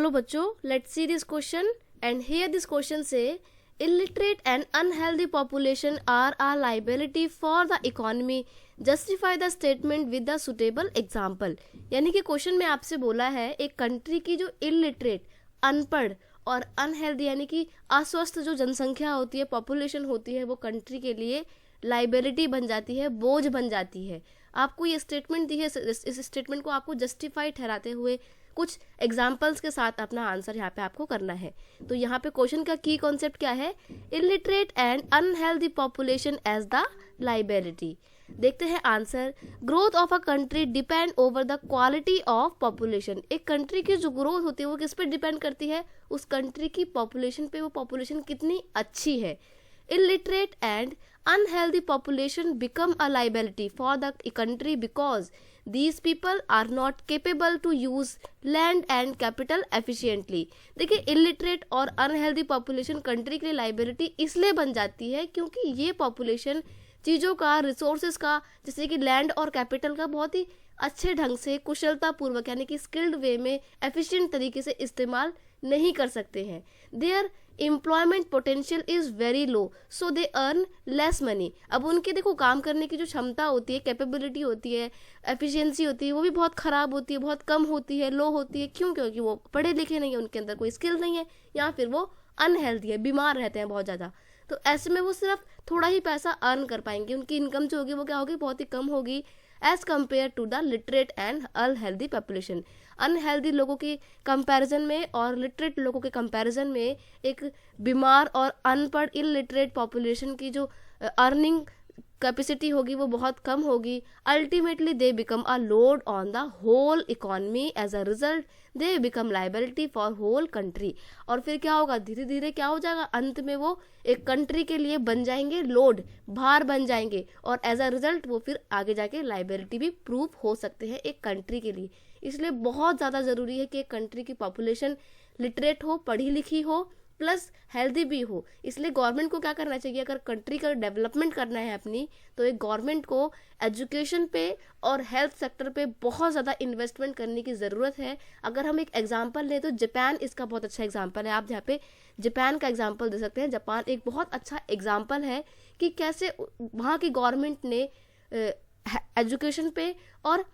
चलो बच्चों, let's see this question and here this question से illiterate and unhealthy population are a liability for the economy, justify the statement with the suitable example। यानी कि question में आपसे बोला है एक कंट्री की जो इलिटरेट, अनपढ़ और अनहेल्दी यानी कि अस्वस्थ जो जनसंख्या होती है, पॉपुलेशन होती है, वो कंट्री के लिए लाइबिलिटी बन जाती है, बोझ बन जाती है। आपको ये स्टेटमेंट दी है, इस स्टेटमेंट को आपको जस्टिफाई ठहराते हुए कुछ एग्जाम्पल्स के साथ अपना आंसर यहाँ पे आपको करना है। तो यहाँ पे क्वेश्चन का की कॉन्सेप्ट क्या है? Illiterate and unhealthy population as the liability. देखते हैं answer. Growth of a country depend over the quality of population. एक कंट्री की जो ग्रोथ होती है वो किस पे डिपेंड करती है? उस कंट्री की पॉपुलेशन पे, वो पॉपुलेशन कितनी अच्छी है। illiterate and unhealthy population become a liability for the country because these people are not capable to use land and capital efficiently। देखिए, illiterate और unhealthy population कंट्री के लिए लाइबिलिटी इसलिए बन जाती है क्योंकि ये पॉपुलेशन चीज़ों का, रिसोर्सेज का, जैसे कि लैंड और कैपिटल का बहुत ही अच्छे ढंग से, कुशलता पूर्वक यानी कि स्किल्ड वे में, एफिशिएंट तरीके से इस्तेमाल नहीं कर सकते हैं। There employment potential is very low, so they earn less money. अब उनके देखो काम करने की जो क्षमता होती है, कैपेबिलिटी होती है, एफिशिएंसी होती है, वो भी बहुत ख़राब होती है, बहुत कम होती है, लो होती है। क्यों? क्योंकि वो पढ़े लिखे नहीं है, उनके अंदर कोई स्किल नहीं है, या फिर वो अनहेल्दी है, बीमार रहते हैं बहुत ज़्यादा। तो ऐसे में वो सिर्फ थोड़ा ही पैसा अर्न कर पाएंगे, उनकी इनकम जो होगी वो क्या होगी? बहुत ही कम होगी as compare to the literate and unhealthy population. Unhealthy लोगों की कंपैरिजन में और लिटरेट लोगों के कंपैरिजन में एक बीमार और अनपढ़ इलिटरेट पॉपुलेशन की जो अर्निंग कैपेसिटी होगी वो बहुत कम होगी। Ultimately they become a load on the whole economy, as a result they become liability for whole country. और फिर क्या होगा? धीरे धीरे क्या हो जाएगा? अंत में वो एक कंट्री के लिए बन जाएंगे लोड, भार बन जाएंगे, और एज अ रिजल्ट वो फिर आगे जाके लाइबिलिटी भी प्रूव हो सकते हैं एक कंट्री के लिए। इसलिए बहुत ज़्यादा ज़रूरी है कि एक कंट्री की पॉपुलेशन लिटरेट हो, पढ़ी लिखी हो, प्लस हेल्दी भी हो। इसलिए गवर्नमेंट को क्या करना चाहिए? अगर कंट्री का डेवलपमेंट करना है अपनी, तो एक गवर्नमेंट को एजुकेशन पे और हेल्थ सेक्टर पे बहुत ज़्यादा इन्वेस्टमेंट करने की ज़रूरत है। अगर हम एक एग्जांपल लें तो जापान इसका बहुत अच्छा एग्जांपल है। आप यहाँ पे जापान का एग्जांपल दे सकते हैं। जापान एक बहुत अच्छा एग्जांपल है कि कैसे वहाँ की गवर्नमेंट ने एजुकेशन पे और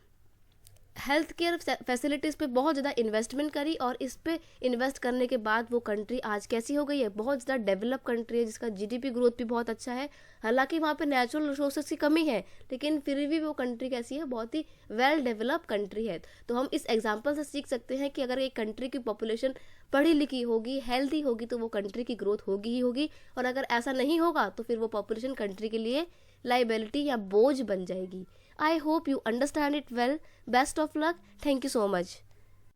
हेल्थ केयर फैसिलिटीज़ पे बहुत ज़्यादा इन्वेस्टमेंट करी, और इस पे इन्वेस्ट करने के बाद वो कंट्री आज कैसी हो गई है? बहुत ज़्यादा डेवलप कंट्री है, जिसका जीडीपी ग्रोथ भी बहुत अच्छा है। हालांकि वहाँ पे नेचुरल रिसोर्सेज की कमी है, लेकिन फिर भी वो कंट्री कैसी है? बहुत ही वेल डेवलप कंट्री है। तो हम इस एग्जाम्पल से सीख सकते हैं कि अगर एक कंट्री की पॉपुलेशन पढ़ी लिखी होगी, हेल्दी होगी, तो वो कंट्री की ग्रोथ होगी ही होगी। और अगर ऐसा नहीं होगा तो फिर वो पॉपुलेशन कंट्री के लिए लाइबिलिटी या बोझ बन जाएगी। I hope you understand it well. Best of luck. Thank you so much.